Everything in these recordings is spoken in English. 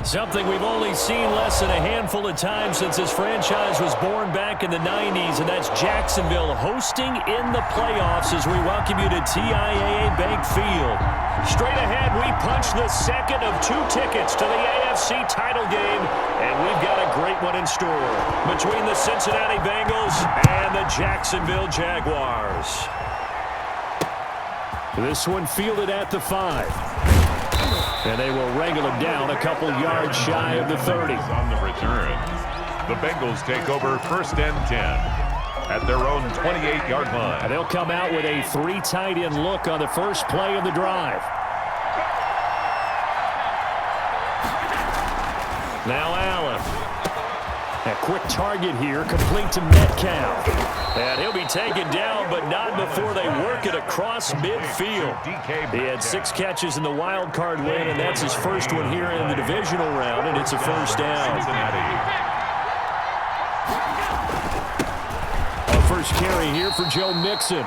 Something we've only seen less than a handful of times since this franchise was born back in the 90s, and that's Jacksonville hosting in the playoffs as we welcome you to TIAA Bank Field. Straight ahead, we punch the second of 2 tickets to the AFC title game, and we've got a great one in store between the Cincinnati Bengals and the Jacksonville Jaguars. This one fielded at the 5. And they will wrangle him down a couple yards shy of the 30. On the return, the Bengals take over 1st and 10 at their own 28-yard line. And they'll come out with a 3 tight end look on the first play of the drive. Now Allen. A quick target here, complete to Metcalf. And he'll be taken down, but not before they work it across midfield. He had 6 catches in the wild card win, and that's his first one here in the divisional round, and it's a first down. A first carry here for Joe Mixon.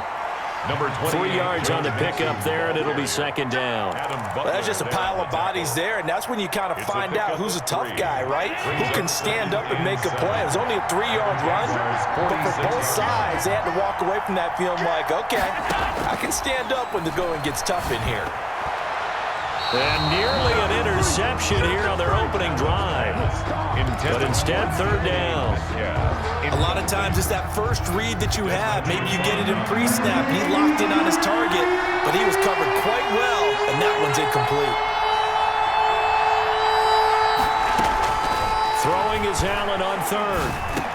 Number 3 yards on the pickup there, and it'll be 2nd down. Well, that's just a pile of bodies there, and that's when you kind of find out who's a tough guy, right? Who can stand up and make a play. It was only a 3-yard run, but for both sides, they had to walk away from that feeling like, okay, I can stand up when the going gets tough in here. And nearly an interception here on their opening drive. But instead, 3rd down. A lot of times it's that first read that you have. Maybe you get it in pre-snap, and he locked in on his target, but he was covered quite well, and that one's incomplete. Throwing is Allen on 3rd.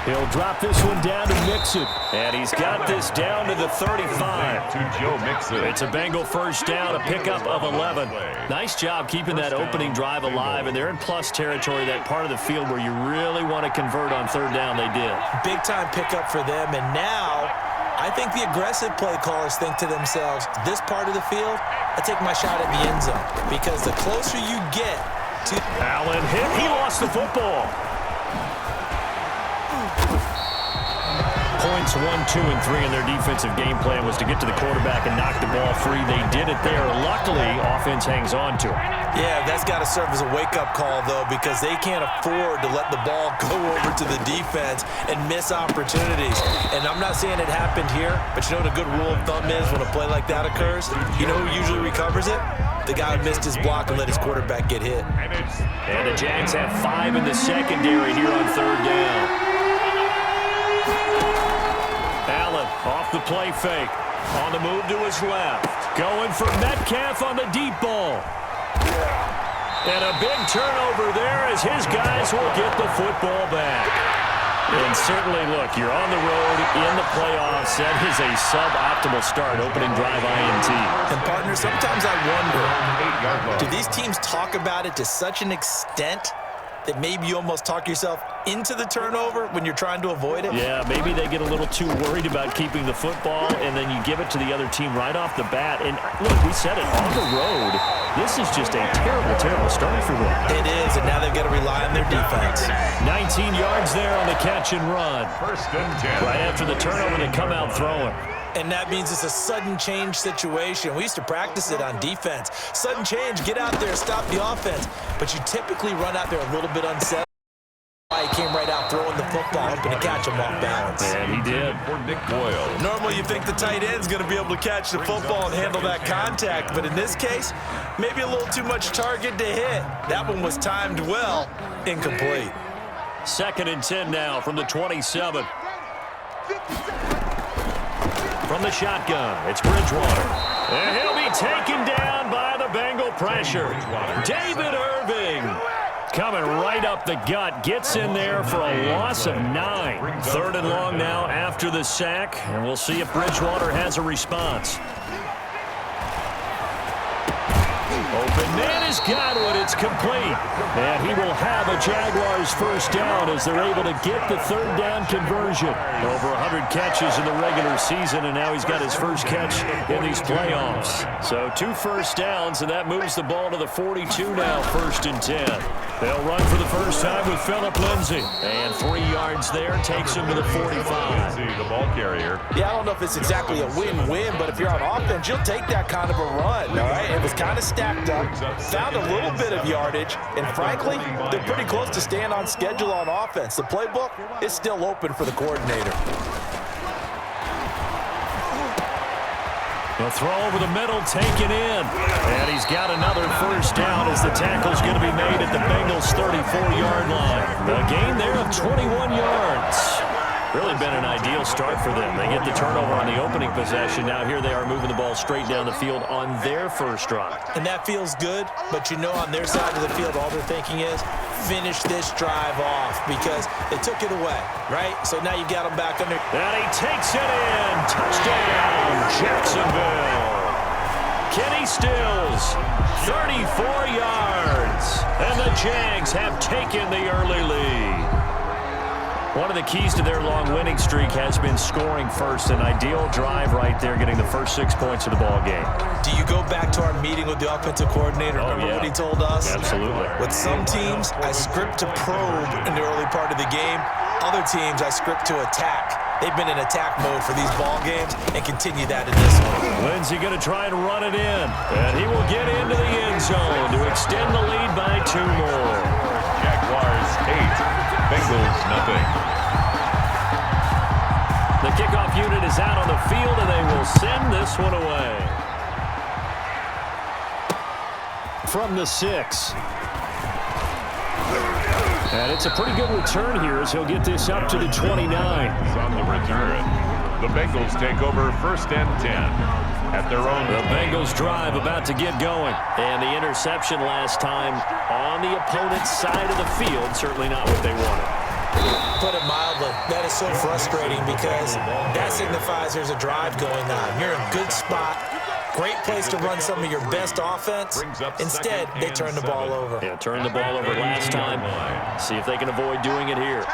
He'll drop this one down to Mixon. And he's got this down to the 35. To Joe Mixon. It's a Bengal first down, a pickup of 11. Nice job keeping that opening drive alive, and they're in plus territory, that part of the field where you really want to convert on 3rd down. They did. Big-time pickup for them, and now I think the aggressive play callers think to themselves, this part of the field, I take my shot at the end zone, because the closer you get to... Allen hit. He lost the football. Points 1, 2, and 3 in their defensive game plan was to get to the quarterback and knock the ball free. They did it there. Luckily, offense hangs on to it. Yeah, that's got to serve as a wake-up call, though, because they can't afford to let the ball go over to the defense and miss opportunities. And I'm not saying it happened here, but you know what a good rule of thumb is when a play like that occurs? You know who usually recovers it? The guy who missed his block and let his quarterback get hit. And the Jags have 5 in the secondary here on 3rd down. Allen off the play fake. On the move to his left. Going for Metcalf on the deep ball. And a big turnover there as his guys will get the football back. And certainly, look, you're on the road in the playoffs. That is a suboptimal start, opening drive INT. And, partner, sometimes I wonder, do these teams talk about it to such an extent that maybe you almost talk yourself into the turnover when you're trying to avoid it? Yeah, maybe they get a little too worried about keeping the football, and then you give it to the other team right off the bat. And, look, we said it, on the road, this is just a terrible, terrible start for them. It is, and now they've got to rely on their defense. 19 yards there on the catch and run. 1st and 10. Right after the turnover, they come out throwing. And that means it's a sudden change situation. We used to practice it on defense. Sudden change, get out there, stop the offense. But you typically run out there a little bit unsettled. He came right out throwing the football, hoping to catch him off balance. And he did. For Nick Boyle. Normally you think the tight end's going to be able to catch the football and handle that contact. But in this case, maybe a little too much target to hit. That one was timed well. Incomplete. 2nd and 10 now from the 27. From the shotgun, it's Bridgewater. And he'll be taken down by the Bengal pressure. David Irving coming right up the gut. Gets in there for a loss of 9. 3rd and long now after the sack. And we'll see if Bridgewater has a response. Open man has got one. It's complete. And he will have a Jaguars first down as they're able to get the 3rd down conversion. Over 100 catches in the regular season, and now he's got his first catch in these playoffs. So 2 first downs, and that moves the ball to the 42 now, 1st and 10. They'll run for the first time with Phillip Lindsay. And 3 yards there takes him to the 45. The ball carrier. Yeah, I don't know if it's exactly a win-win, but if you're on offense, you'll take that kind of a run, all right? It was kind of stacked stacked up, found a little bit of yardage, and frankly, they're pretty close to staying on schedule on offense. The playbook is still open for the coordinator. The throw over the middle, taken in. And he's got another first down as the tackle's going to be made at the Bengals' 34-yard line. A gain there of 21 yards. Really been an ideal start for them. They get the turnover on the opening possession. Now here they are moving the ball straight down the field on their first drive. And that feels good, but you know on their side of the field, all they're thinking is finish this drive off because they took it away, right? So now you got them back under. And he takes it in. Touchdown, Jacksonville. Kenny Stills, 34 yards. And the Jags have taken the early lead. One of the keys to their long winning streak has been scoring first. An ideal drive right there, getting the first 6 points of the ball game. Do you go back to our meeting with the offensive coordinator? Remember what he told us? Absolutely. With some teams, I script to probe in the early part of the game. Other teams, I script to attack. They've been in attack mode for these ball games and continue that in this one. Lindsey going to try and run it in. And he will get into the end zone to extend the lead by 2 more. Jaguars 8. Bengals nothing. The kickoff unit is out on the field, and they will send this one away. From the 6. And it's a pretty good return here as he'll get this up to the 29. On the return, the Bengals take over first and 10 at their own. The Bengals drive about to get going. And the interception last time on the opponent's side of the field, certainly not what they wanted. Put it mildly, that is so frustrating because that signifies there's a drive going on. You're in a good spot. Great place to run some of your best offense. Instead, they turn the ball over. Yeah, turned the ball over last time. See if they can avoid doing it here.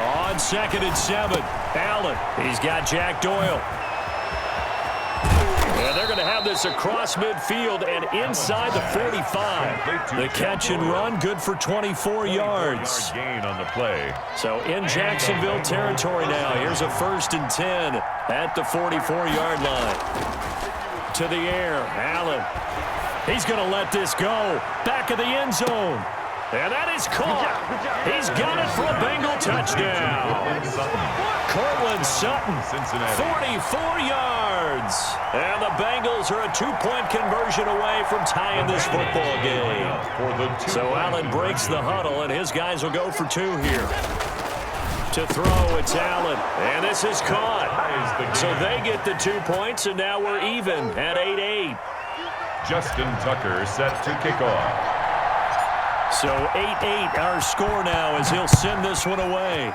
On 2nd and 7, Allen. He's got Jack Doyle. And they're going to have this across midfield and inside the 45. The catch and run, good for 24 yards. Gain on the play. So in Jacksonville territory now. Here's a 1st and 10 at the 44-yard line. To the air, Allen. He's going to let this go. Back of the end zone. And that is caught. He's got it for a Bengal touchdown. Cortland Sutton, Cincinnati. 44 yards. And the Bengals are a 2-point conversion away from tying this football game. So Allen breaks the huddle, and his guys will go for 2 here. To throw, it's Allen. And this is caught. So they get the 2 points, and now we're even at 8-8. Justin Tucker set to kick off. So 8-8 our score now as he'll send this one away.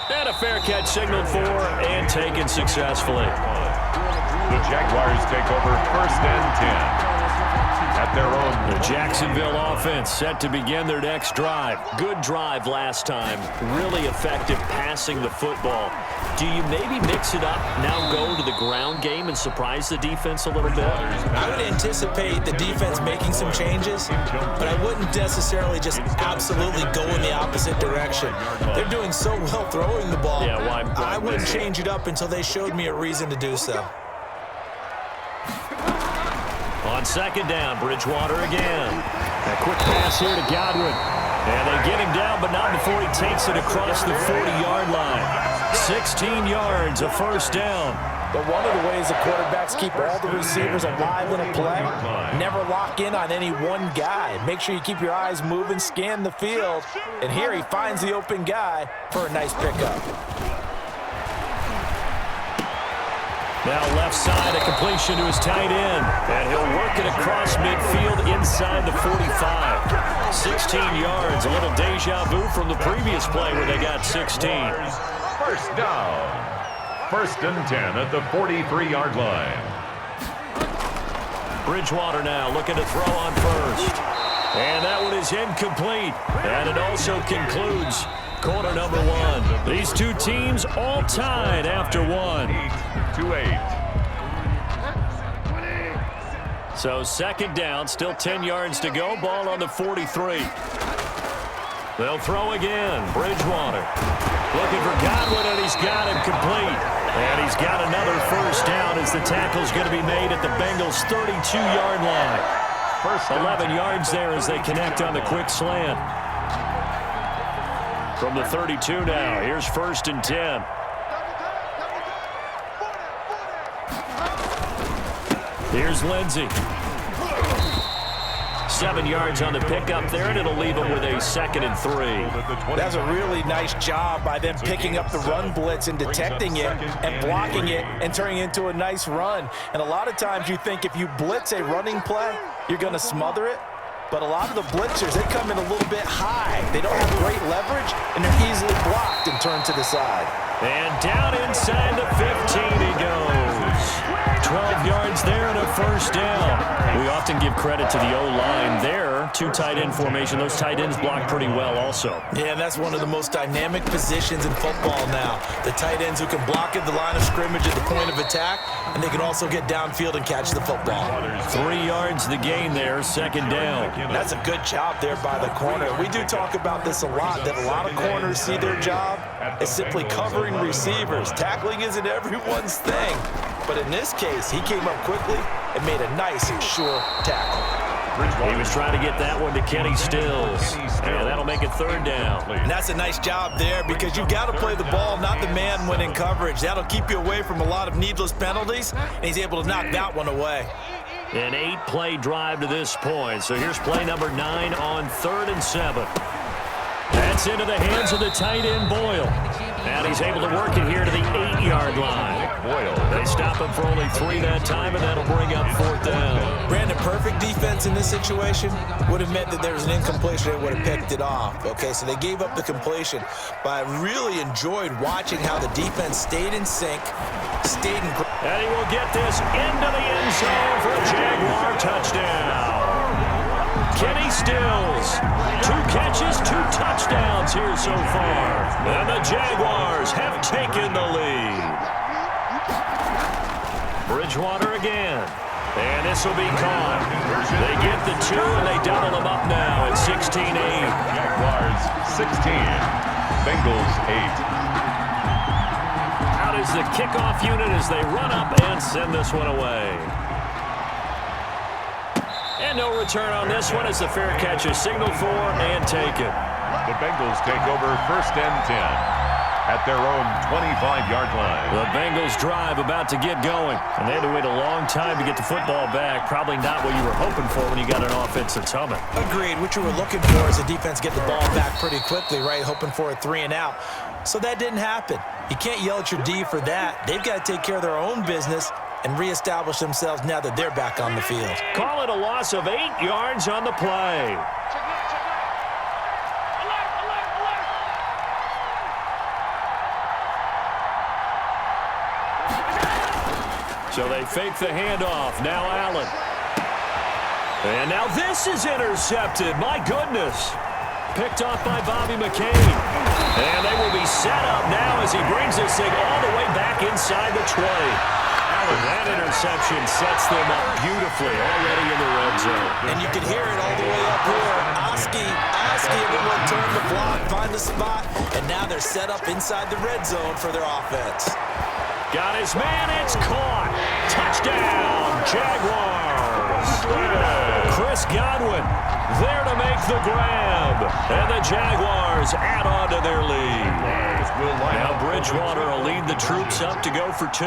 And a fair catch signaled for and taken successfully. The Jaguars take over first and 10 at their own. The Jacksonville offense set to begin their next drive. Good drive last time. Really effective passing the football. Do you maybe mix it up, now go to the ground game and surprise the defense a little bit? I would anticipate the defense making some changes, but I wouldn't necessarily just absolutely go in the opposite direction. They're doing so well throwing the ball. Yeah, why I wouldn't change it up until they showed me a reason to do so. On 2nd down, Bridgewater again. A quick pass here to Godwin. And they get him down, but not before he takes it across the 40-yard line. 16 yards, a first down. But one of the ways the quarterbacks keep all the receivers alive in a play, never lock in on any one guy. Make sure you keep your eyes moving, scan the field. And here he finds the open guy for a nice pickup. Now left side, a completion to his tight end. And he'll work it across midfield inside the 45. 16 yards, a little deja vu from the previous play where they got 16. First down. First and 10 at the 43-yard line. Bridgewater now looking to throw on first. And that one is incomplete. And it also concludes quarter number 1. These two teams all tied after 1. 8-8. So 2nd down, still 10 yards to go. Ball on the 43. They'll throw again. Bridgewater. Looking for Godwin, and he's got him complete. And he's got another first down as the tackle's going to be made at the Bengals' 32-yard line. First 11 yards there as they connect on the quick slant. From the 32 now, here's 1st and 10. Here's Lindsey. 7 yards on the pickup there, and it'll leave him with a 2nd and 3. That's a really nice job by them picking up the run blitz and detecting it and blocking it and turning it into a nice run. And a lot of times you think if you blitz a running play, you're going to smother it. But a lot of the blitzers, they come in a little bit high. They don't have great leverage, and they're easily blocked and turned to the side. And down inside the 15 he goes. 12 yards there and a first down. We often give credit to the O-line there. 2 tight end formation. Those tight ends block pretty well also. Yeah, and that's one of the most dynamic positions in football now. The tight ends who can block at the line of scrimmage at the point of attack, and they can also get downfield and catch the football. 3 yards the gain there, 2nd down. That's a good job there by the corner. We do talk about this a lot, that a lot of corners see their job as simply covering receivers. Tackling isn't everyone's thing. But in this case, he came up quickly and made a nice and sure tackle. He was trying to get that one to Kenny Stills. And that'll make it 3rd down. And that's a nice job there because you've got to play the ball, not the man when in coverage. That'll keep you away from a lot of needless penalties, and he's able to knock that one away. An 8-play drive to this point. So here's play number 9 on 3rd and 7. That's into the hands of the tight end, Boyle. And he's able to work it here to the 8-yard line. They stop him for only 3 that time, and that'll bring up 4th down. Brandon, perfect defense in this situation would have meant that there was an incompletion. They would have picked it off. Okay, so they gave up the completion. But I really enjoyed watching how the defense stayed in sync, stayed in... And he will get this into the end zone for a Jaguar touchdown. Kenny Stills, 2 catches, 2 touchdowns here so far. And the Jaguars have taken the lead. Bridgewater again. And this will be caught. They get the 2, and they double them up now at 16-8. Jaguars 16, Bengals 8. Out is the kickoff unit as they run up and send this one away. And no return on this one as the fair catch is signaled for and taken. The Bengals take over 1st and 10 at their own 25-yard line. The Bengals drive about to get going. And they had to wait a long time to get the football back. Probably not what you were hoping for when you got an offense that's humming. Agreed. What you were looking for is the defense get the ball back pretty quickly, right? Hoping for a 3 and out. So that didn't happen. You can't yell at your D for that. They've got to take care of their own business and reestablish themselves now that they're back on the field. Call it a loss of 8 yards on the play. So they fake the handoff. Now Allen. And now this is intercepted. My goodness. Picked off by Bobby McCain. And they will be set up now as he brings this thing all the way back inside the 20. That interception sets them up beautifully already in the red zone. And you can hear it all the way up here. Oski, everyone turn the block, find the spot, and now they're set up inside the red zone for their offense. Got his man, it's caught. Touchdown, Jaguars. Chris Godwin there to make the grab. And the Jaguars add on to their lead. Now Bridgewater will lead the troops up to go for 2.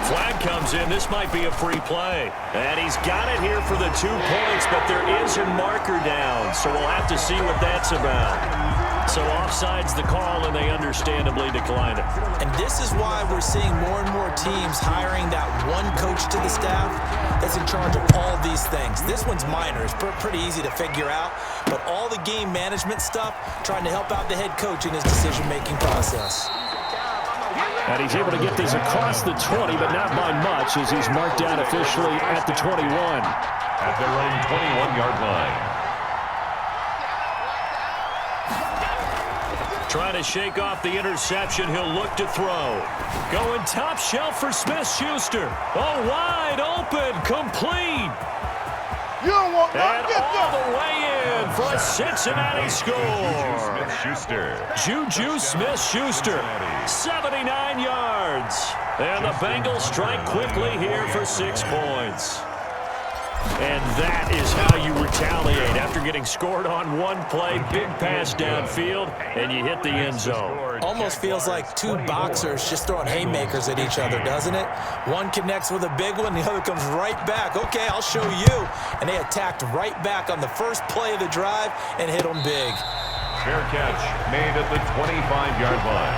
Flag comes in. This might be a free play. And he's got it here for the 2 points, but there is a marker down, so we'll have to see what that's about. So offside's the call, and they understandably decline it. And this is why we're seeing more and more teams hiring that one coach to the staff that's in charge of all these things. This one's minor. It's pretty easy to figure out, but all the game management stuff, trying to help out the head coach in his decision-making process. And he's able to get this across the 20, but not by much, as he's marked down officially at the 21. At their own 21-yard line. Trying to shake off the interception. He'll look to throw. Going top shelf for Smith-Schuster. Oh, wide open. Complete. You don't want And nothing. all the way in for a Cincinnati score. Smith-Schuster. Juju Smith-Schuster, 79 yards. And the Bengals strike quickly here for 6 points. And that is how you retaliate after getting scored on one play, big pass downfield, and you hit the end zone. Almost feels like two boxers just throwing haymakers at each other, doesn't it? One connects with a big one, the other comes right back. Okay, I'll show you. And they attacked right back on the first play of the drive and hit them big. Fair catch made at the 25-yard line.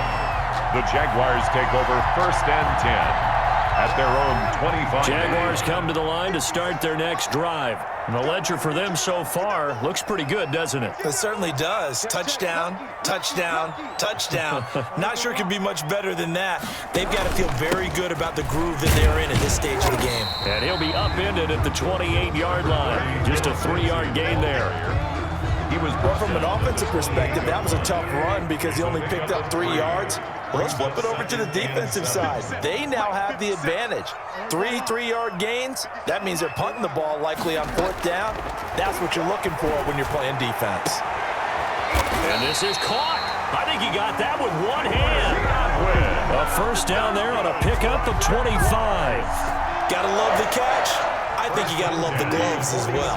The Jaguars take over 1st and 10 at their own 25. Jaguars come to the line to start their next drive. And the ledger for them so far looks pretty good, doesn't it? It certainly does. Touchdown, touchdown, touchdown. Not sure it can be much better than that. They've got to feel very good about the groove that they're in at this stage of the game. And he'll be upended at the 28-yard line. Just a 3-yard gain there. Well, from an offensive perspective, that was a tough run because he only picked up 3 yards. Well, let's flip it over to the defensive side. They now have the advantage. 3-3-yard gains, that means they're punting the ball likely on 4th down. That's what you're looking for when you're playing defense. And this is caught. I think he got that with one hand. A first down there on a pickup of 25. Gotta love the catch. I think you got to love the gloves as well.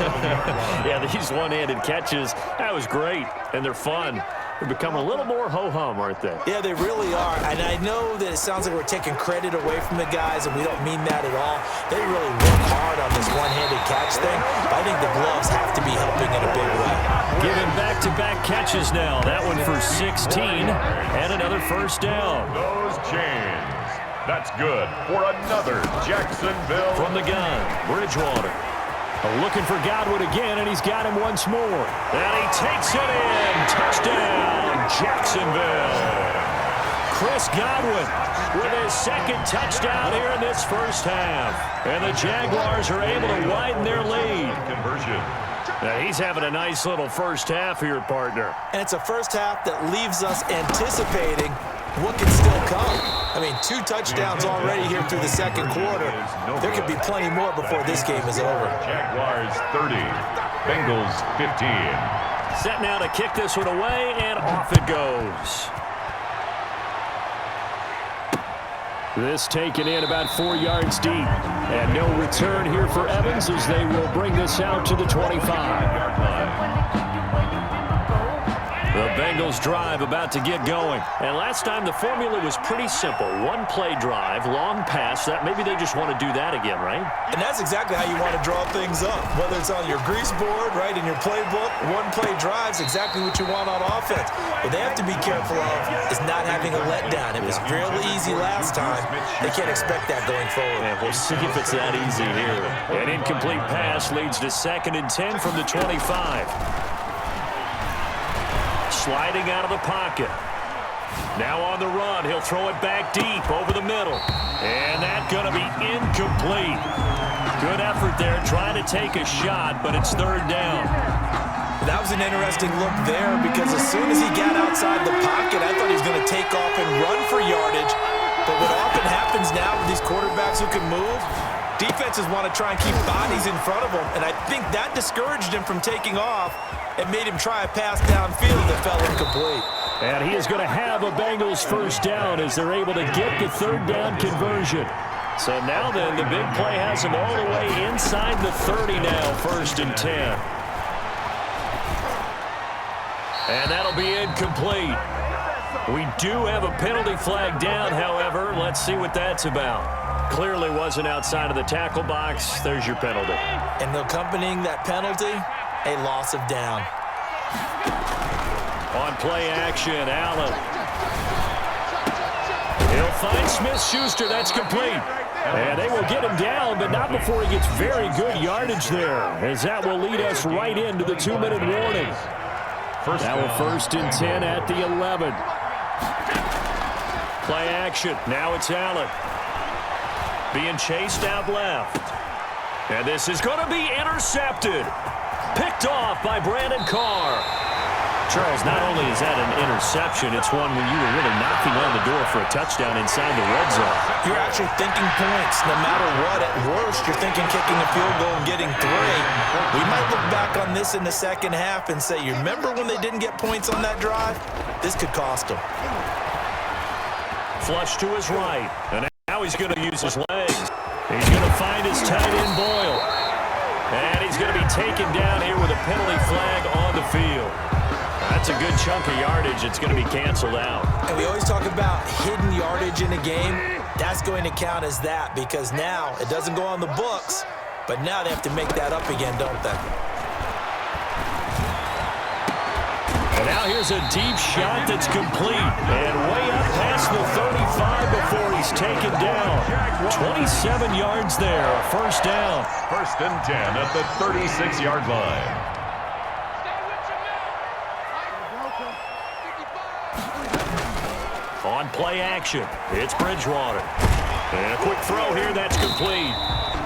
Yeah, these one-handed catches, that was great, and they're fun. They're becoming a little more ho-hum, aren't they? Yeah, they really are. And I know that it sounds like we're taking credit away from the guys, and we don't mean that at all. They really work hard on this one-handed catch thing. But I think the gloves have to be helping in a big way. Giving back-to-back catches now. That one for 16, and another first down. Those chains. That's good for another Jacksonville. From the gun, Bridgewater. Looking for Godwin again, and he's got him once more. And he takes it in. Touchdown, Jacksonville. Chris Godwin with his second touchdown here in this first half. And the Jaguars are able to widen their lead. Conversion. Now he's having a nice little first half here, partner. And it's a first half that leaves us anticipating what can still come. I mean, 2 touchdowns already here through the second quarter. There could be plenty more before this game is over. Jaguars 30, Bengals 15. Set now to kick this one away, and off it goes. This taken in about 4 yards deep. And no return here for Evans as they will bring this out to the 25. The Bengals drive about to get going. And last time the formula was pretty simple. 1-play drive, long pass. That maybe they just want to do that again, right? And that's exactly how you want to draw things up. Whether it's on your grease board, right, in your playbook, 1-play drive's exactly what you want on offense. What they have to be careful of is not having a letdown. It was real easy last time. They can't expect that going forward. And we'll see if it's that easy here. An incomplete pass leads to 2nd and 10 from the 25. Sliding out of the pocket. Now on the run, he'll throw it back deep over the middle. And that's going to be incomplete. Good effort there trying to take a shot, but it's 3rd down. That was an interesting look there because as soon as he got outside the pocket, I thought he was going to take off and run for yardage. But what often happens now with these quarterbacks who can move, defenses want to try and keep bodies in front of them, and I think that discouraged him from taking off and made him try a pass downfield that fell incomplete. And he is going to have a Bengals first down as they're able to get the 3rd down conversion. So now then, the big play has him all the way inside the 30 now, 1st and 10. And that'll be incomplete. We do have a penalty flag down, however. Let's see what that's about. Clearly wasn't outside of the tackle box. There's your penalty. And accompanying that penalty, a loss of down. On play action, Allen. He'll find Smith-Schuster. That's complete. And they will get him down, but not before he gets very good yardage there, as that will lead us right into the 2-minute warning. Now a 1st and 10 at the 11. Play action. Now it's Allen. Being chased out left. And this is going to be intercepted. Picked off by Brandon Carr. Charles, not only is that an interception, it's one when you were really knocking on the door for a touchdown inside the red zone. You're actually thinking points. No matter what, at worst, you're thinking kicking a field goal and getting 3. We might look back on this in the second half and say, you remember when they didn't get points on that drive? This could cost them. Flush to his right, and now he's going to use his legs. He's going to find his tight end, Boyle. And he's going to be taken down here with a penalty flag on the field. That's a good chunk of yardage. It's going to be canceled out. And we always talk about hidden yardage in a game. That's going to count as that because now it doesn't go on the books, but now they have to make that up again, don't they? And now here's a deep shot that's complete. And way up past the 35 before he's taken down. 27 yards there, a first down. 1st and 10 at the 36-yard line. On play action, it's Bridgewater. And a quick throw here, that's complete.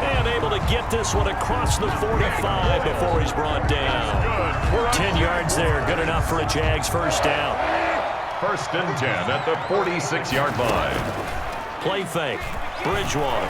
And able to get this one across the 45 before he's brought down. 10 yards there, good enough for a Jags first down. 1st and 10 at the 46-yard line. Play fake, Bridgewater.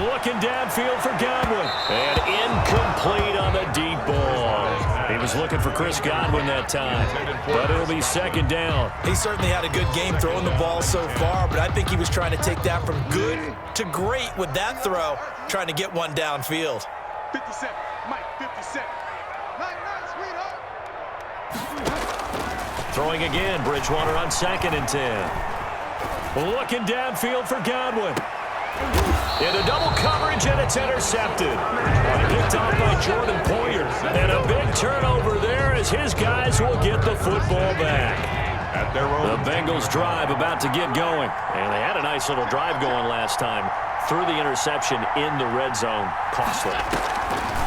Looking downfield for Godwin. And incomplete on the deep ball. He was looking for Chris Godwin that time, but it'll be second down. He certainly had a good game throwing the ball so far, but I think he was trying to take that from good to great with that throw, trying to get one downfield. 57, Mike, 57. Nice, Throwing again, Bridgewater on 2nd and 10. Looking downfield for Godwin. Into double coverage, and it's intercepted. Picked off by Jordan Poyer. And a big turnover there as his guys will get the football back. At their own. The Bengals drive about to get going. And they had a nice little drive going last time. Threw the interception in the red zone. Costly.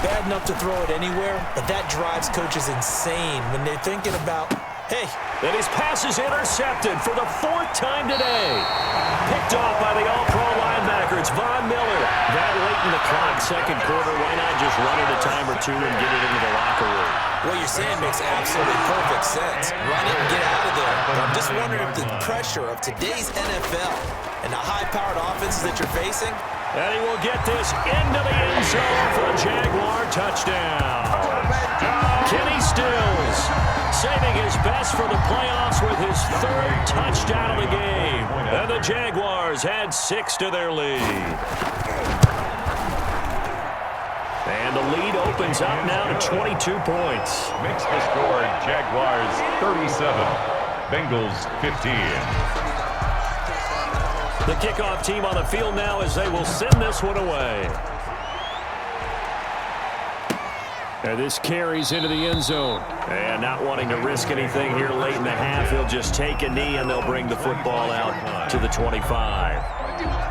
Bad enough to throw it anywhere, but that drives coaches insane when they're thinking about, hey. And his pass is intercepted for the 4th time today. Picked off by the all-pro linebacker. It's Von Miller. That late in the clock, second quarter, why not just run it a time or two and get it into the locker room? What you're saying makes absolutely perfect sense. Run it and get out of there. But I'm just wondering if the pressure of today's NFL and the high-powered offenses that you're facing. And he will get this into the end zone for a Jaguar touchdown. Kenny Stills saving his best for the playoffs with his 3rd touchdown of the game. And the Jaguars add 6 to their lead. And the lead opens up now to 22 points. Makes the score Jaguars 37, Bengals 15. The kickoff team on the field now as they will send this one away. And this carries into the end zone. And not wanting to risk anything here late in the half, he'll just take a knee and they'll bring the football out to the 25.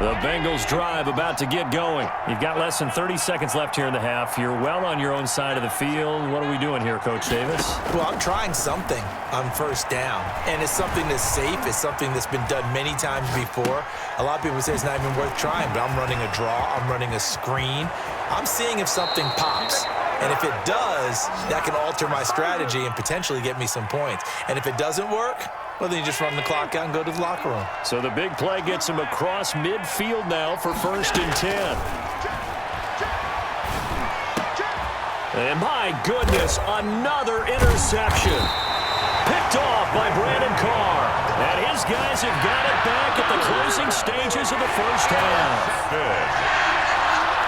The Bengals drive about to get going. You've got less than 30 seconds left here in the half. You're well on your own side of the field. What are we doing here, Coach Davis? Well, I'm trying something on 1st down. And it's something that's safe. It's something that's been done many times before. A lot of people say it's not even worth trying, but I'm running a draw. I'm running a screen. I'm seeing if something pops. And if it does, that can alter my strategy and potentially get me some points. And if it doesn't work, well, then you just run the clock out and go to the locker room. So the big play gets him across midfield now for 1st and 10. And my goodness, another interception. Picked off by Brandon Carr. And his guys have got it back at the closing stages of the first half.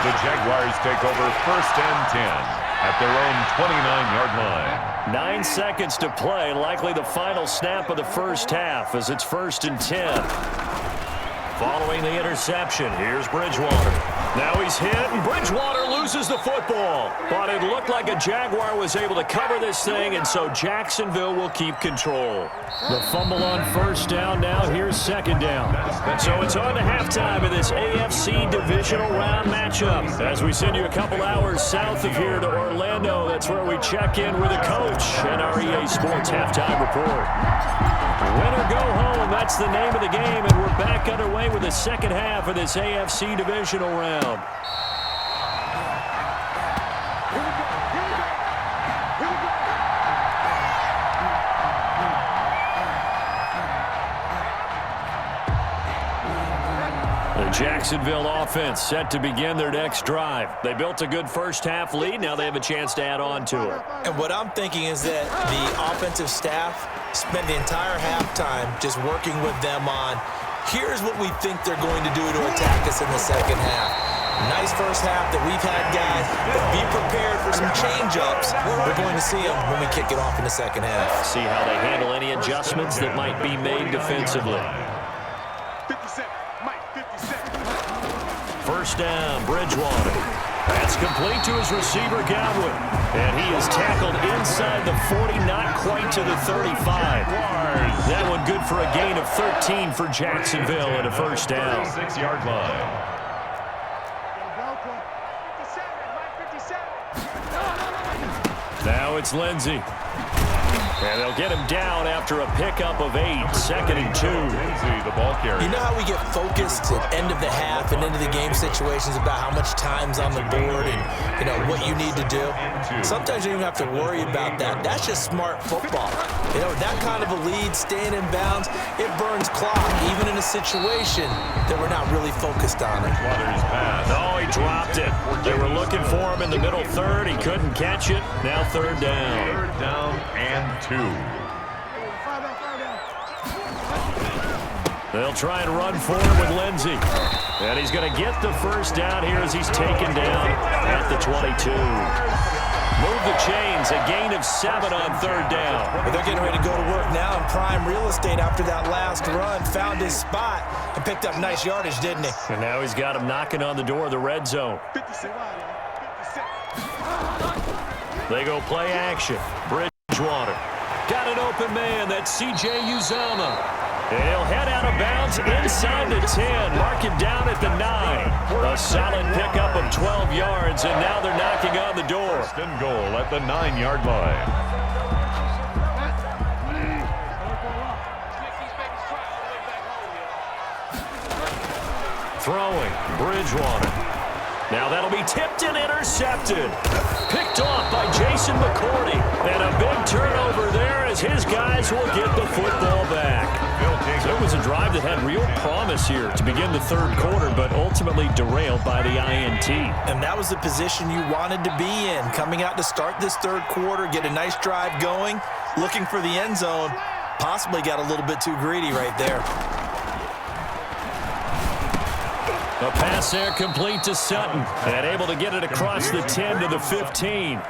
The Jaguars take over 1st and 10 at their own 29-yard line. 9 seconds to play, likely the final snap of the first half as it's 1st and 10. Following the interception, here's Bridgewater. Now he's hit, and Bridgewater loses the football. But it looked like a Jaguar was able to cover this thing, and so Jacksonville will keep control. The fumble on 1st down, now here's 2nd down. So it's on to halftime of this AFC divisional round matchup. As we send you a couple hours south of here to Orlando, that's where we check in with the coach and our EA Sports halftime report. Win or go home, that's the name of the game, and we're back underway with the second half of this AFC divisional round. Jacksonville offense set to begin their next drive. They built a good first-half lead. Now they have a chance to add on to it. And what I'm thinking is that the offensive staff spent the entire halftime just working with them on, here's what we think they're going to do to attack us in the second half. Nice first half that we've had, guys, but be prepared for some change-ups. We're going to see them when we kick it off in the second half. See how they handle any adjustments that might be made defensively. 57, Mike, 57. First down, Bridgewater. That's complete to his receiver, Godwin. And he is tackled inside the 40, not quite to the 35. That one good for a gain of 13 for Jacksonville and a first down. 6-yard line. Now it's Lindsey. And they'll get him down after a pickup of 8, 2nd and 2. Lindsey, the ball carrier. You know how we get focused at end of the half and into the game situations about how much time's on the board and, you know, what you need to do? Sometimes you don't even have to worry about that. That's just smart football. You know, that kind of a lead, staying in bounds, it burns clock, even in a situation that we're not really focused on it. No, he dropped it. They were looking for him in the middle third. He couldn't catch it. Now third down. Third down and 2. They'll try and run for him with Lindsey. And he's going to get the first down here as he's taken down at the 22. Move the chains, a gain of 7 on third down. But they're getting ready to go to work now in prime real estate after that last run. Found his spot and picked up nice yardage, didn't he? And now he's got him knocking on the door of the red zone. 57. They go play action. Bridgewater. Got an open man. That's C.J. Uzomah. And he'll head out of bounds inside the 10. Mark him down at the 9. A solid pickup of 12 yards, and now they're knocking on the door. First and goal at the 9-yard line. Throwing. Bridgewater. Now that'll be tipped and intercepted. Picked off by Jason McCourty. And a big turnover there as his guys will get the football back. So it was a drive that had real promise here to begin the third quarter, but ultimately derailed by the INT. And that was the position you wanted to be in. Coming out to start this third quarter, get a nice drive going, looking for the end zone. Possibly got a little bit too greedy right there. A pass there complete to Sutton. And able to get it across the 10 to the 15.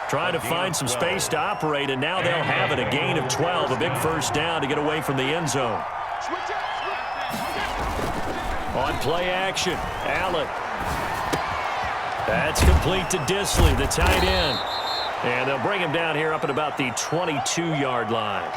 Trying to find some space to operate, and now they'll have it. A gain of 12, a big first down to get away from the end zone. On play action, Allen. That's complete to Disley, the tight end. And they'll bring him down here up at about the 22-yard line.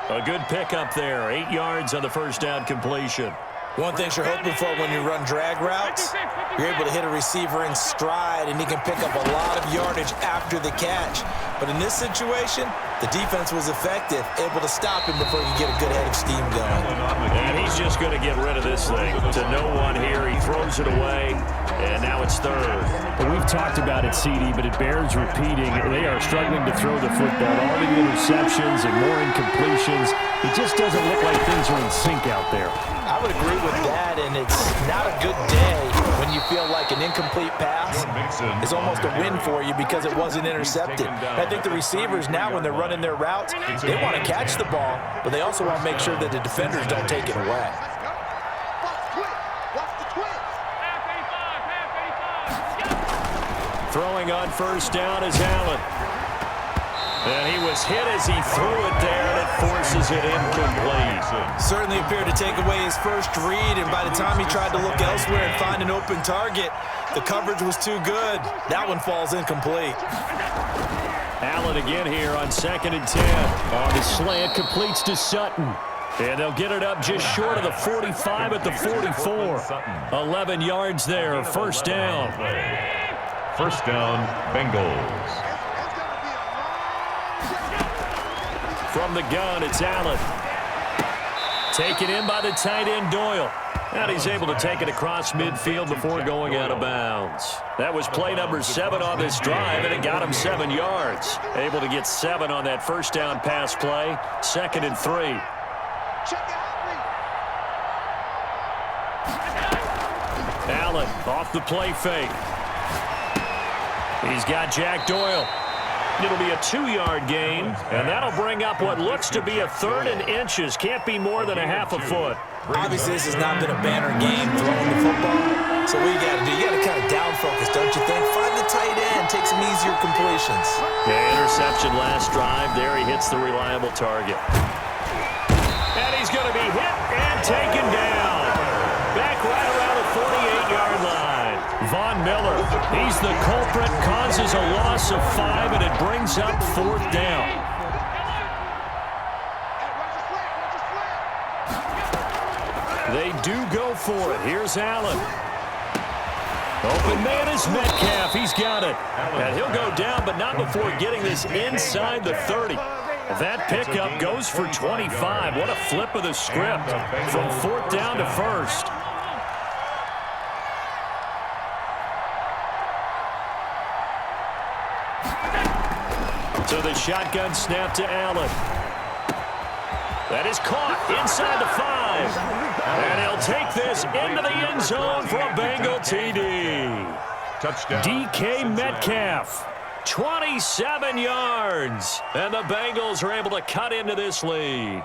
A good pickup there, 8 yards on the first down completion. One thing you're hoping for when you run drag routes, you're able to hit a receiver in stride, and he can pick up a lot of yardage after the catch. But in this situation, the defense was effective, able to stop him before you get a good head of steam going. And he's just going to get rid of this thing. To no one here, he throws it away, and now it's third. Well, we've talked about it, CD, but it bears repeating. They are struggling to throw the football. All the interceptions and more incompletions. It just doesn't look like things are in sync out there. I would agree with that, and it's not a good day when you feel like an incomplete pass is almost a win for you because it wasn't intercepted. I think the receivers now, when they're running their routes, they want to catch the ball, but they also want to make sure that the defenders don't take it away. Throwing on first down is Allen. And he was hit as he threw it there, and it forces it incomplete. Certainly appeared to take away his first read, and by the time he tried to look elsewhere and find an open target, the coverage was too good. That one falls incomplete. Allen again here on 2nd and 10. On the slant, completes to Sutton. And they'll get it up just short of the 45 at the 44. 11 yards there, first down. First down, Bengals. From the gun, it's Allen. Taken in by the tight end, Doyle. And he's able to take it across midfield before going out of bounds. That was play number 7 on this drive, and it got him 7 yards. Able to get 7 on that first down pass play. 2nd and 3. Off the play fake. He's got Jack Doyle. It'll be a 2-yard gain, and that'll bring up what looks to be a 3rd and inches. Can't be more than a half a foot. Obviously, this has not been a banner game throwing the football. So what you got to do, you got to kind of down focus, don't you think? Find the tight end, take some easier completions. Yeah, interception last drive. There he hits the reliable target. And he's going to be hit and taken down. Back right around the 48-yard line. Von Miller, he's the culprit, causes a loss of 5, and it brings up 4th down. They do go for it. Here's Allen. Open man is Metcalf. He's got it. And he'll go down, but not before getting this inside the 30. That pickup goes for 25. What a flip of the script from 4th down to 1st. So the shotgun snap to Allen. That is caught inside the 5. And he'll take this into the end zone for a Bengal TD. Touchdown. DK Metcalf, 27 yards. And the Bengals are able to cut into this lead.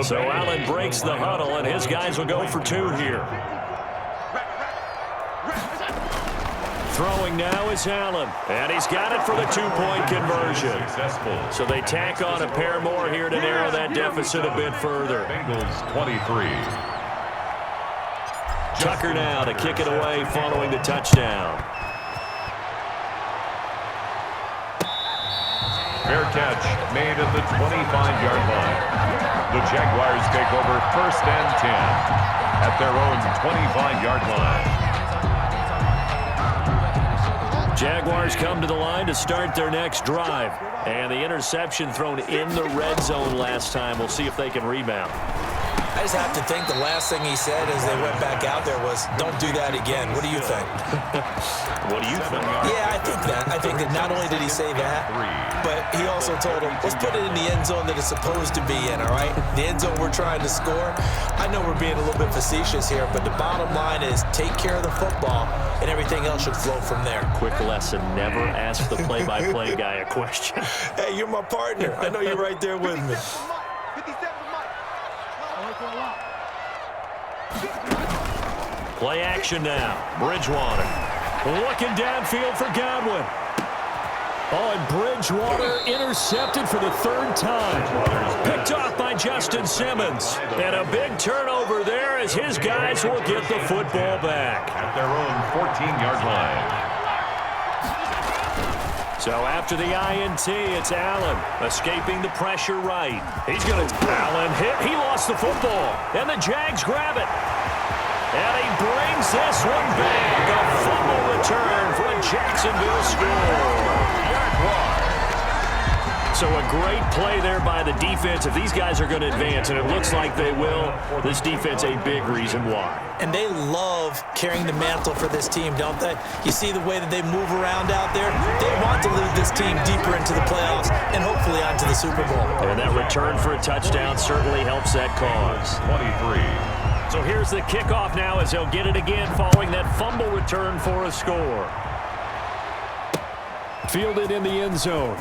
So Allen breaks the huddle, and his guys will go for 2 here. Throwing now is Allen, and he's got it for the 2-point conversion. So they tack on a pair more here to narrow that deficit a bit further. Bengals 23. Tucker now to kick it away following the touchdown. Fair catch made at the 25-yard line. The Jaguars take over 1st and 10 at their own 25-yard line. Jaguars come to the line to start their next drive. And the interception thrown in the red zone last time. We'll see if they can rebound. I just have to think the last thing he said as they went back out there was, don't do that again. What do you think? What do you think? Yeah, I think that. I think that not only did he say that, but he also told him, let's put it in the end zone that it's supposed to be in, all right? The end zone we're trying to score. I know we're being a little bit facetious here, but the bottom line is take care of the football, and everything else should flow from there. Quick Lesson, never ask the play-by-play guy a question. Hey, you're my partner. I know you're right there with me. Play action now. Bridgewater looking downfield for Godwin. Oh, and Bridgewater intercepted for the 3rd time. Picked off by Justin Simmons. And a big turnover there as his guys will get the football back. At their own 14-yard line. So after the INT, it's Allen escaping the pressure right. He's going to Allen hit. He lost the football. And the Jags grab it. And he brings this one back. A fumble return for a Jacksonville score. So a great play there by the defense. If these guys are going to advance, and it looks like they will, this defense a big reason why. And they love carrying the mantle for this team, don't they? You see the way that they move around out there? They want to lead this team deeper into the playoffs and hopefully onto the Super Bowl. And that return for a touchdown certainly helps that cause. 23. So here's the kickoff now as they'll get it again following that fumble return for a score. Fielded in the end zone.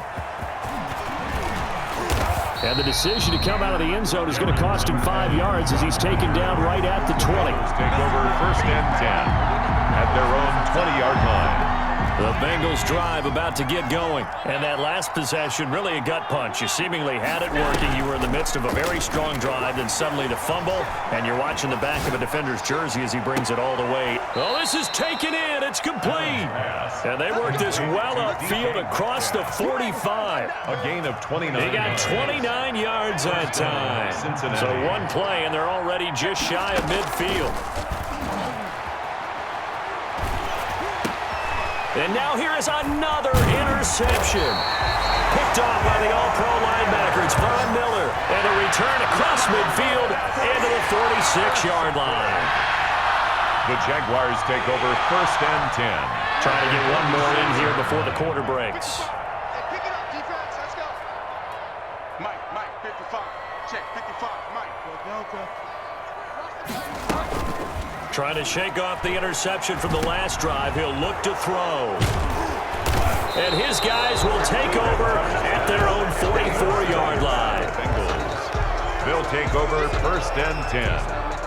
And the decision to come out of the end zone is going to cost him 5 yards as he's taken down right at the 20. Take over 1st and 10 at their own 20-yard line. The Bengals drive about to get going. And that last possession, really a gut punch. You seemingly had it working. You were in the midst of a very strong drive, then suddenly the fumble, and you're watching the back of a defender's jersey as he brings it all the way. Well, this is taken in. It's complete. And they work this well upfield across the 45. A gain of 29. They got 29 yards that time. Cincinnati. So one play, and they're already just shy of midfield. And now here is another interception. Picked off by the All-Pro linebacker. It's Von Miller. And a return across midfield into the 46-yard line. The Jaguars take over 1st and 10. Trying to get one more in here before the quarter breaks. Pick it up, defense. Let's go. Mike, 55. Check, 55. Mike. Trying to shake off the interception from the last drive. He'll look to throw. And his guys will take over at their own 44-yard line. Bengals. They'll take over first and 10.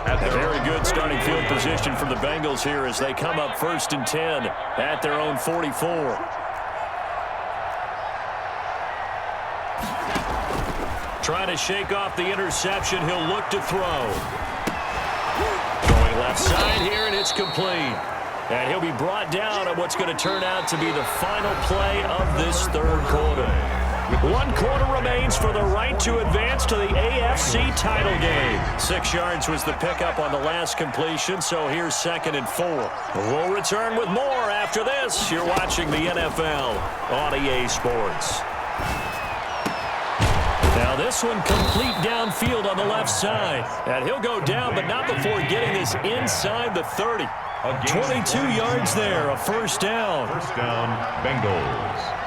A very good starting field position for the Bengals here as they come up first and 10 at their own 44. Trying to shake off the interception. He'll look to throw. Going left side here, and it's complete. And he'll be brought down on what's going to turn out to be the final play of this third quarter. 1 quarter remains for the right to advance to the AFC title game. 6 yards was the pickup on the last completion, so here's 2nd and 4. We'll return with more after this. You're watching the NFL on EA Sports. Now this one complete downfield on the left side. And he'll go down, but not before getting this inside the 30. 22 yards there, a first down. First down, Bengals.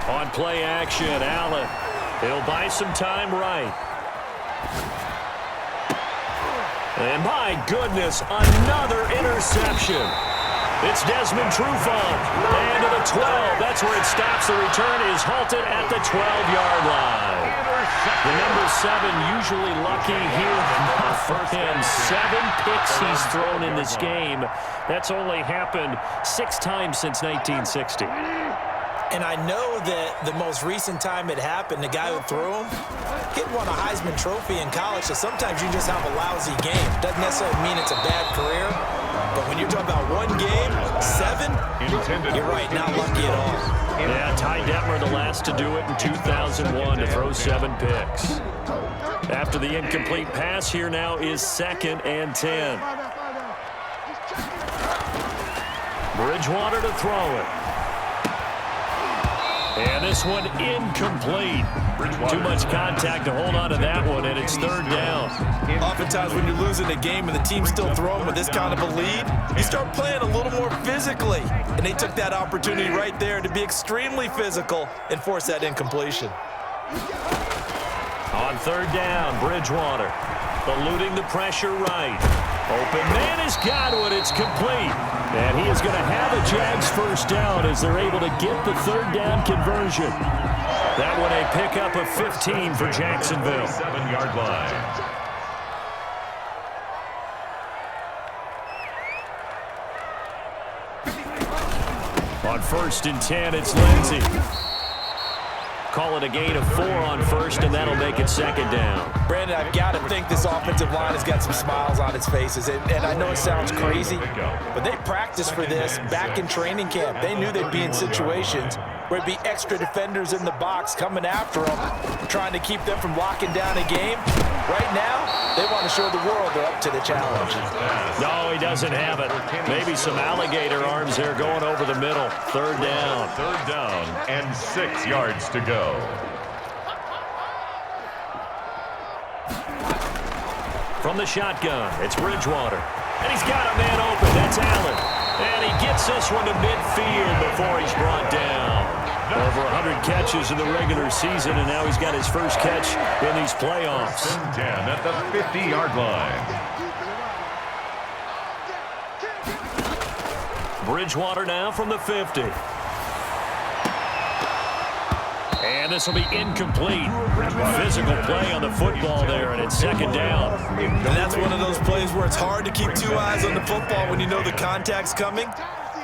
On play action, Allen. He'll buy some time right. And my goodness, another interception. It's Desmond Trufant. And to the 12. That's where it stops. The return is halted at the 12-yard line. The number 7 usually lucky here for him. 7 picks he's thrown in this game. That's only happened 6 times since 1960. And I know that the most recent time it happened, the guy who threw him, he won a Heisman Trophy in college, so sometimes you just have a lousy game. Doesn't necessarily mean it's a bad career, but when you're talking about 1 game, 7, you're right, not lucky at all. Yeah, Ty Detmer, the last to do it in 2001 to throw 7 picks. After the incomplete pass, here now is 2nd and 10. Bridgewater to throw it. And this one incomplete. Too much contact to hold on to that one, and it's 3rd down. Oftentimes when you're losing a game and the team's still throwing with this kind of a lead, you start playing a little more physically. And they took that opportunity right there to be extremely physical and force that incompletion. On 3rd down, Bridgewater eluding the pressure right. Open man has got it. It's complete. And he is going to have a Jags first down as they're able to get the 3rd down conversion. That one a pickup of 15 for Jacksonville. 7-yard line. On 1st and 10, it's Lindsey. Call it a gain of 4 on 1st, and that'll make it 2nd down. Brandon, I've got to think this offensive line has got some smiles on its faces. And I know it sounds crazy, but they practiced for this back in training camp. They knew they'd be in situations where it'd be extra defenders in the box coming after them, trying to keep them from locking down a game. Right now, they want to show the world they're up to the challenge. No, he doesn't have it. Maybe some alligator arms there going over the middle. 3rd down. 3rd down and 6 yards to go. From the shotgun, it's Bridgewater. And he's got a man open. That's Allen. And he gets this one to midfield before he's brought down. Over 100 catches in the regular season, and now he's got his first catch in these playoffs. 10 at the 50-yard line. Bridgewater now from the 50. And this will be incomplete. Physical play on the football there, and it's 2nd down. And that's one of those plays where it's hard to keep 2 eyes on the football when you know the contact's coming,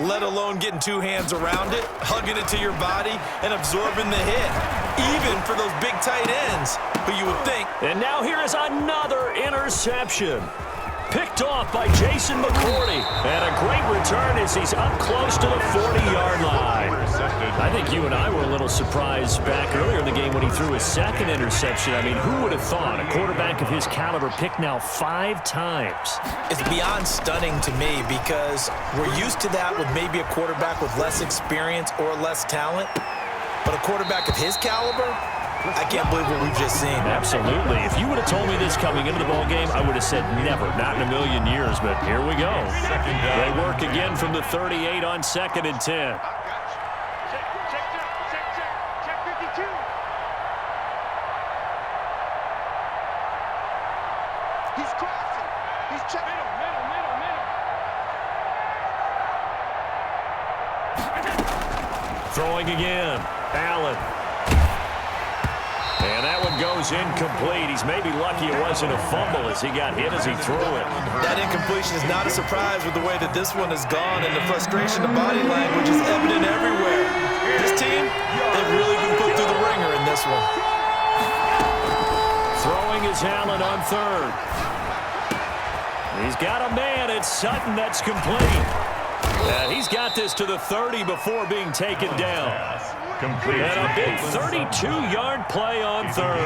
let alone getting 2 hands around it, hugging it to your body, and absorbing the hit, even for those big tight ends who you would think. And now here is another interception. Picked off by Jason McCourty. And a great return as he's up close to the 40-yard line. I think you and I were a little surprised back earlier in the game when he threw his 2nd interception. I mean, who would have thought a quarterback of his caliber picked now 5 times? It's beyond stunning to me because we're used to that with maybe a quarterback with less experience or less talent. But a quarterback of his caliber, I can't believe what we've just seen. Absolutely. If you would have told me this coming into the ballgame, I would have said never, not in a million years, but here we go. They work again from the 38 on 2nd and 10. He's crossing. He's checking. Throwing again. Allen. And that one goes incomplete. He's maybe lucky it wasn't a fumble as he got hit as he threw it. That incompletion is not a surprise with the way that this one has gone, and the frustration, the body language is evident everywhere. This team, they've really been put through the ringer in this one. Throwing is Allen on third. He's got a man. It's Sutton that's complete. And he's got this to the 30 before being taken down. Complete. And a big 32-yard play on third.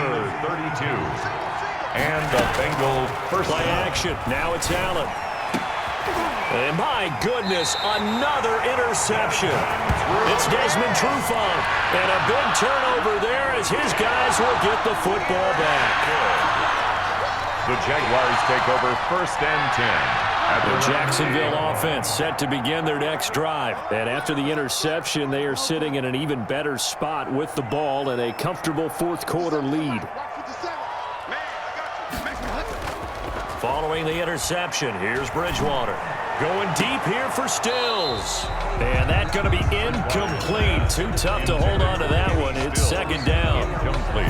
32. And the Bengals first Play action. Now it's Allen. And my goodness, another interception. It's Desmond Trufant. And a big turnover there as his guys will get the football back. The Jaguars take over first and 10. The Jacksonville offense set to begin their next drive. And after the interception, they are sitting in an even better spot with the ball and a comfortable fourth-quarter lead. Following the interception, here's Bridgewater. Going deep here for Stills. And that's going to be incomplete. Too tough to hold on to that one. It's second down.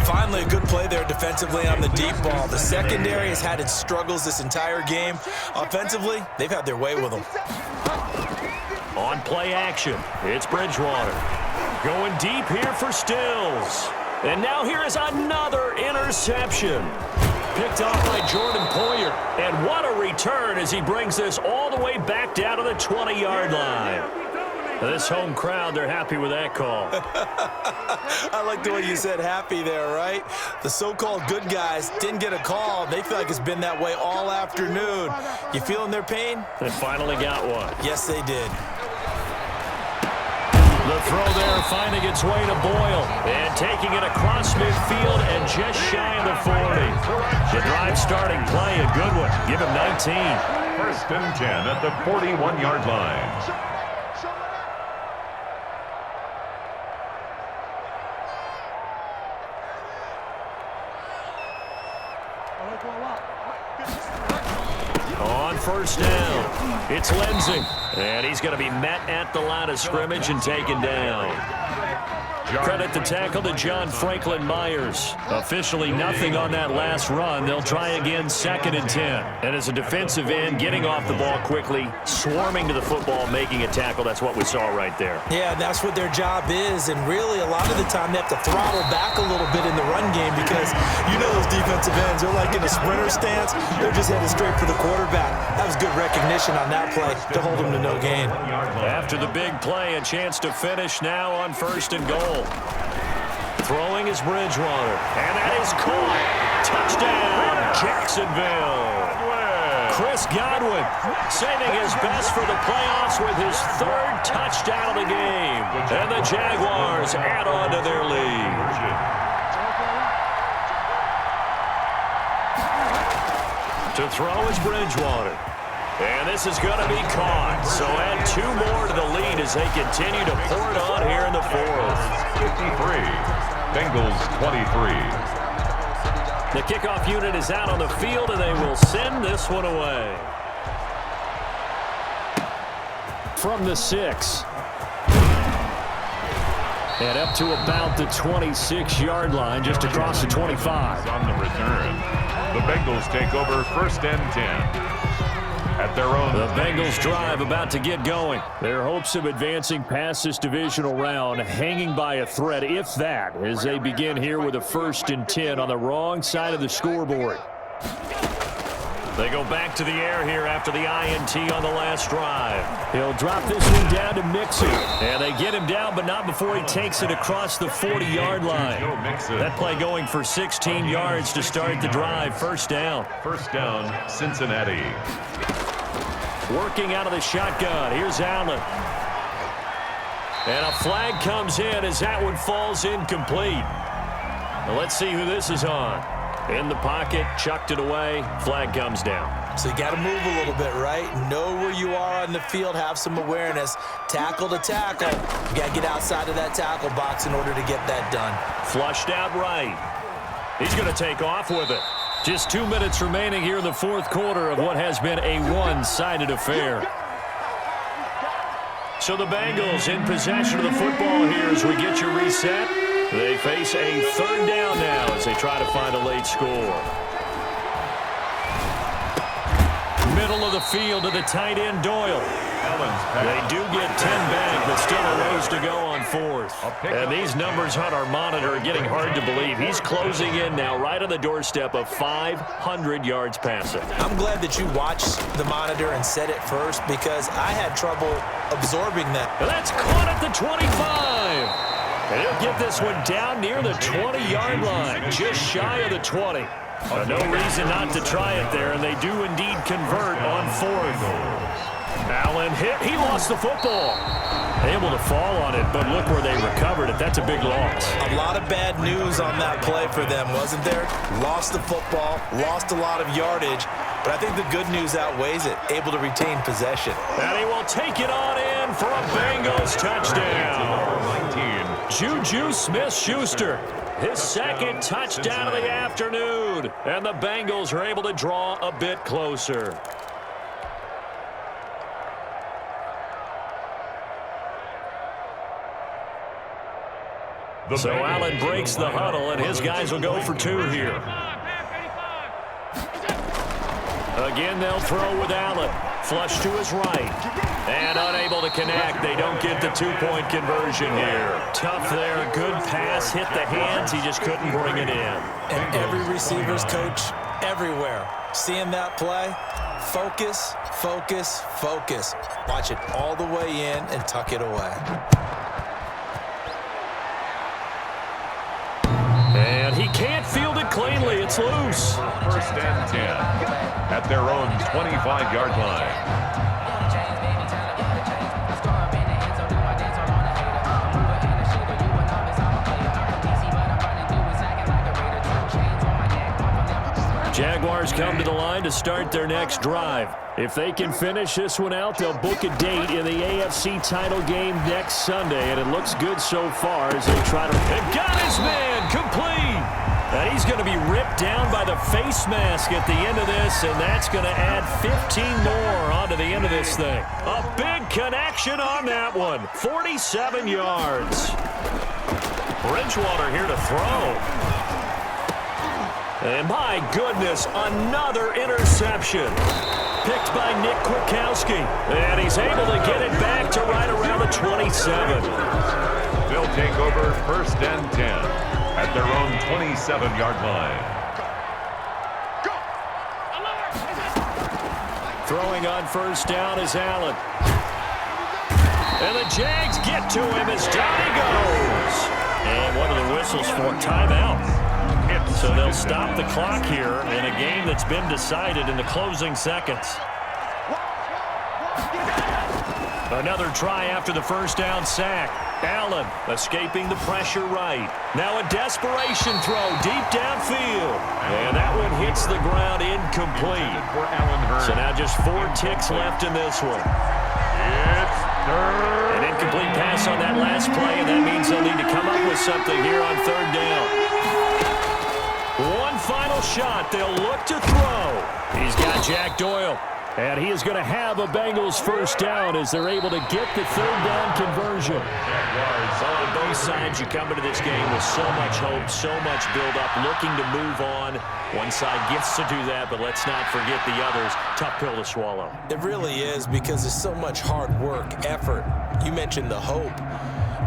Finally, a good play there defensively on the deep ball. The secondary has had its struggles this entire game. Offensively, they've had their way with them. On play action, it's Bridgewater. Going deep here for Stills. And now here is another interception. Picked off by Jordan Poyer. And what a return as he brings this all the way back down to the 20-yard line. This home crowd, they're happy with that call. I like the way you said happy there, right? The so-called good guys didn't get a call. They feel like it's been that way all afternoon. You feeling their pain? They finally got one. Yes, they did. The throw there finding its way to Boyle. And taking it across midfield and just shy of the 40. The drive starting play, a good one. Give him 19. First and 10 at the 41-yard line. On first down, it's Lindsey. And he's going to be met at the line of scrimmage and taken down. Credit the tackle to John Franklin Myers. Officially nothing on that last run. They'll try again, second and 10. And as a defensive end, getting off the ball quickly, swarming to the football, making a tackle. That's what we saw right there. Yeah, and that's what their job is. And really, a lot of the time, they have to throttle back a little bit in the run game because you know those defensive ends, they're like in a sprinter stance. They're just headed straight for the quarterback. That was good recognition on that play to hold them to no gain. After the big play, a chance to finish now on first and goal. Throwing is Bridgewater, and that is caught. Touchdown, Jacksonville. Chris Godwin saving his best for the playoffs with his third touchdown of the game. And the Jaguars add on to their lead. To throw is Bridgewater. And this is going to be caught. So add two more to the lead as they continue to pour it on here in the fourth. 53, Bengals 23. The kickoff unit is out on the field, and they will send this one away. From the 6. And up to about the 26-yard line, just across the 25. On the return, the Bengals take over first and 10. At their own. The Bengals drive about to get going. Their hopes of advancing past this divisional round hanging by a thread, if that, as they begin here with a first and 10 on the wrong side of the scoreboard. They go back to the air here after the INT on the last drive. He'll drop this one down to Mixon. And they get him down, but not before he takes it across the 40-yard line. That play going for 16 yards to start the drive. First down. First down, Cincinnati. Working out of the shotgun. Here's Allen. And a flag comes in as that one falls incomplete. Now let's see who this is on. In the pocket, chucked it away, flag comes down. So you got to move a little bit, right? Know where you are on the field, have some awareness. Tackle to tackle. You got to get outside of that tackle box in order to get that done. Flushed out right. He's going to take off with it. Just 2 minutes remaining here in the fourth quarter of what has been a one-sided affair. So the Bengals in possession of the football here as we get your reset. They face a third down now as they try to find a late score. Middle of the field to the tight end, Doyle. They do get 10 back, but still a ways to go on fourth. And these numbers on our monitor are getting hard to believe. He's closing in now right on the doorstep of 500 yards passing. I'm glad that you watched the monitor and said it first because I had trouble absorbing that. And that's caught at the 25. And he'll get this one down near the 20-yard line, just shy of the 20. No reason not to try it there, and they do indeed convert on fourth. Allen hit. He lost the football. Able to fall on it, but look where they recovered it. That's a big loss. A lot of bad news on that play for them, wasn't there? Lost the football, lost a lot of yardage, but I think the good news outweighs it. Able to retain possession. And he will take it on in for a Bengals touchdown. 19. Juju Smith-Schuster. His second touchdown of the afternoon. And the Bengals are able to draw a bit closer. So Allen breaks the huddle, and his guys will go for two here. Again, they'll throw with Allen. Flush to his right. And unable to connect. They don't get the two-point conversion here. Tough there. Good pass. Hit the hands. He just couldn't bring it in. And every receiver's coach everywhere. Seeing that play, focus, focus, focus. Watch it all the way in and tuck it away. And he can't field it cleanly. It's loose. First and 10 at their own 25-yard line. Jaguars come to the line to start their next drive. If they can finish this one out, they'll book a date in the AFC title game next Sunday, and it looks good so far as they try to... And got his man complete! And he's going to be ripped down by the face mask at the end of this, and that's going to add 15 more onto the end of this thing. A big connection on that one. 47 yards. Bridgewater here to throw. And my goodness, another interception. Picked by Nick Kwiatkowski. And he's able to get it back to right around the 27. They'll take over first and 10 at their own 27-yard line. Throwing on first down is Allen. And the Jags get to him as down he goes. And one of the whistles for timeout. So they'll stop the clock here in a game that's been decided in the closing seconds. Another try after the first down sack. Allen escaping the pressure right. Now a desperation throw deep downfield. And that one hits the ground incomplete. So now just 4 ticks left in this one. An incomplete pass on that last play, and that means they'll need to come up with something here on third down. One final shot. They'll look to throw. He's got Jack Doyle. And he is going to have a Bengals first down as they're able to get the third down conversion. On both sides, you come into this game with so much hope, so much build-up, looking to move on. One side gets to do that, but let's not forget the others. Tough pill to swallow. It really is because there's so much hard work, effort. You mentioned the hope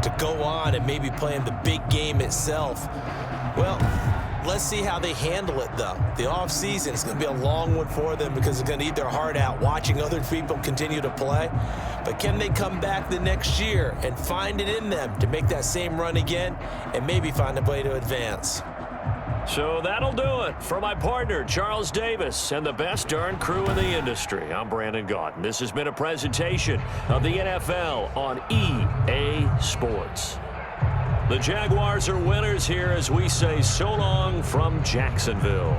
to go on and maybe play in the big game itself. Well, let's see how they handle it, though. The offseason is going to be a long one for them because they're going to eat their heart out watching other people continue to play. But can they come back the next year and find it in them to make that same run again and maybe find a way to advance? So that'll do it for my partner, Charles Davis, and the best darn crew in the industry. I'm Brandon Gaudin. This has been a presentation of the NFL on EA Sports. The Jaguars are winners here as we say so long from Jacksonville.